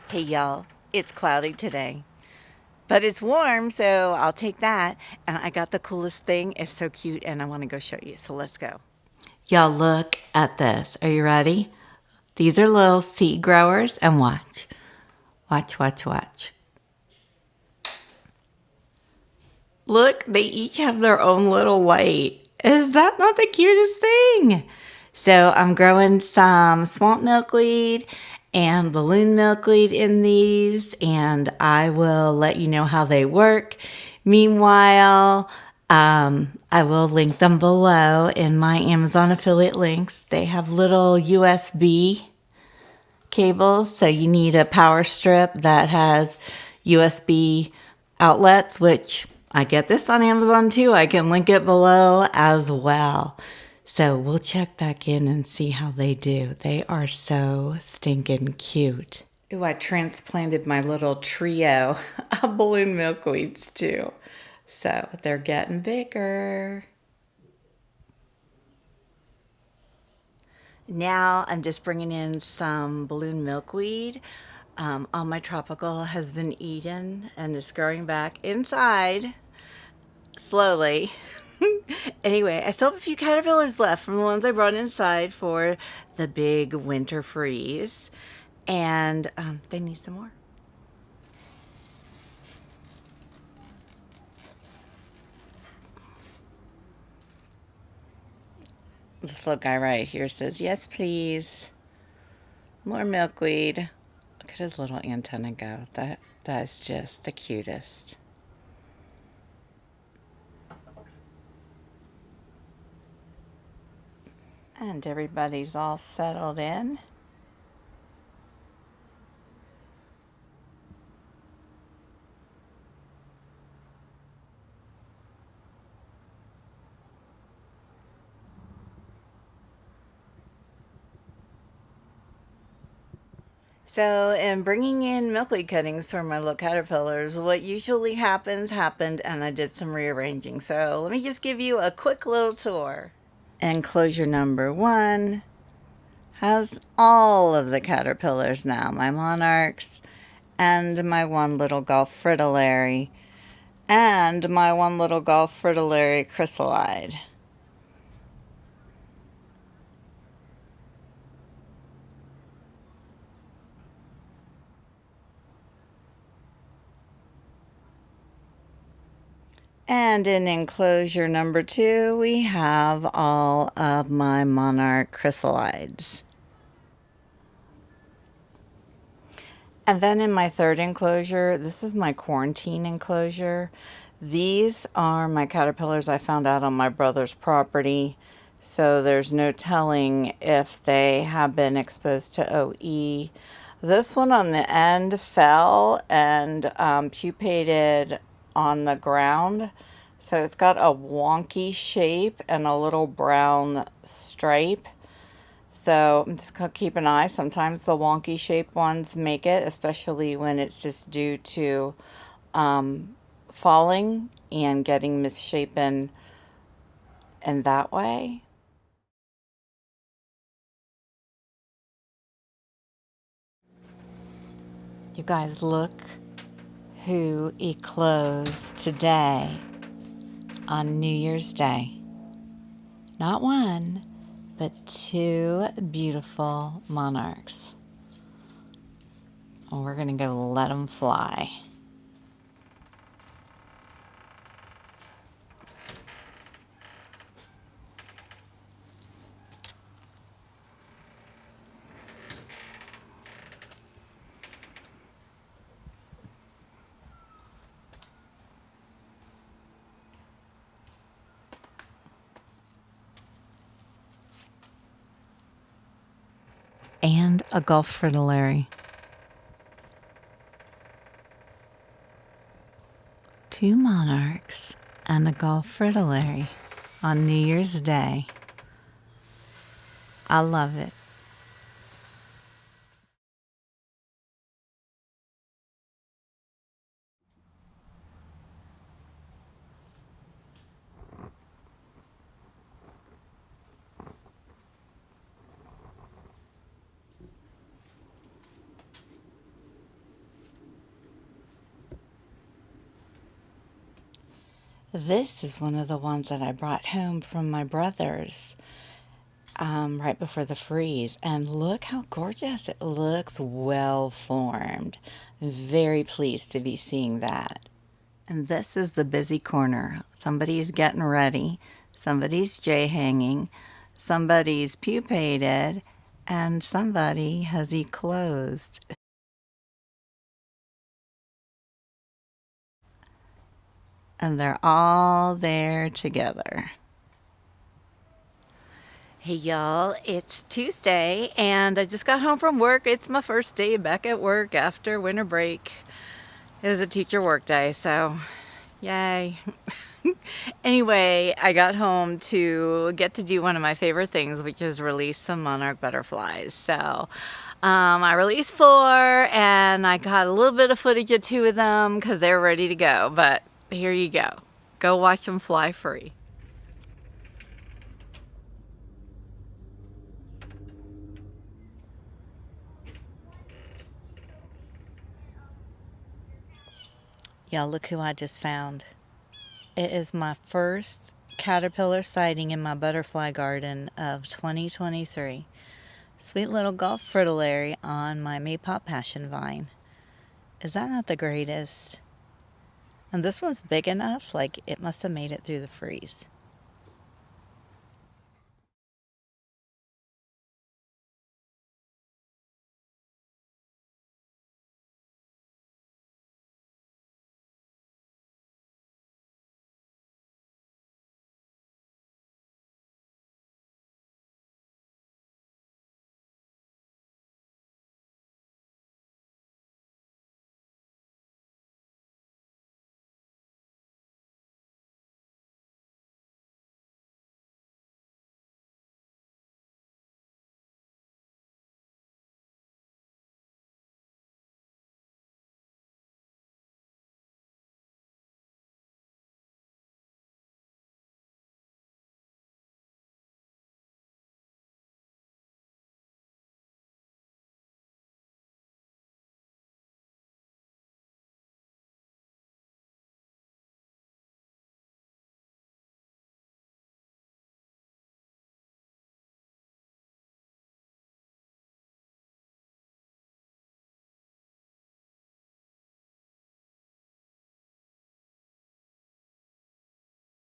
Hey y'all, it's cloudy today, but it's warm, so I'll take that. And I got the coolest thing. It's so cute, and I want to go show you. So let's go. Y'all, look at this. Are you ready? These are little seed growers, and watch. Watch, watch, watch. Look, they each have their own little light. Is that not the cutest thing? So I'm growing some swamp milkweed and balloon milkweed in these, and I will let you know how they work. Meanwhile, I will link them below in my Amazon affiliate links. They have little USB cables, so you need a power strip that has USB outlets, which I get this on Amazon too. I can link it below as well. So we'll check back in and see how they do. They are so stinking cute. Ooh, I transplanted my little trio of balloon milkweeds too. So they're getting bigger. Now I'm just bringing in some balloon milkweed. All my tropical has been eaten and it's growing back inside slowly. Anyway, I still have a few caterpillars left from the ones I brought inside for the big winter freeze. And they need some more. This little guy right here says, yes, please. More milkweed. Look at his little antenna go. That's just the cutest. And everybody's all settled in. So, in bringing in milkweed cuttings for my little caterpillars, what usually happened, and I did some rearranging. So, let me just give you a quick little tour. Enclosure number 1 has all of the caterpillars now, my monarchs, and my one little Gulf fritillary, and my one little Gulf fritillary chrysalide. And in enclosure number 2, we have all of my monarch chrysalides. And then in my third enclosure, this is my quarantine enclosure. These are my caterpillars I found out on my brother's property. So there's no telling if they have been exposed to OE. This one on the end fell and pupated on the ground. So it's got a wonky shape and a little brown stripe. So I'm just going to keep an eye. Sometimes the wonky shaped ones make it, especially when it's just due to falling and getting misshapen in that way. You guys, look who eclosed today on New Year's Day. Not one, but 2 beautiful monarchs. And we're going to go let them fly. And a Gulf fritillary. 2 monarchs and a Gulf fritillary on New Year's Day. I love it. This is one of the ones that I brought home from my brother's right before the freeze. And look how gorgeous. It looks well formed. Very pleased to be seeing that. And this is the busy corner. Somebody's getting ready. Somebody's J-hanging. Somebody's pupated. And somebody has eclosed. And they're all there together. Hey y'all, it's Tuesday and I just got home from work. It's my first day back at work after winter break. It was a teacher work day, so yay. Anyway, I got home to get to do one of my favorite things, which is release some monarch butterflies. So I released 4 and I got a little bit of footage of 2 of them because they're ready to go. But here you go. Go watch them fly free. Y'all, look who I just found. It is my first caterpillar sighting in my butterfly garden of 2023. Sweet little Gulf fritillary on my Maypop passion vine. Is that not the greatest? And this one's big enough, like it must have made it through the freeze.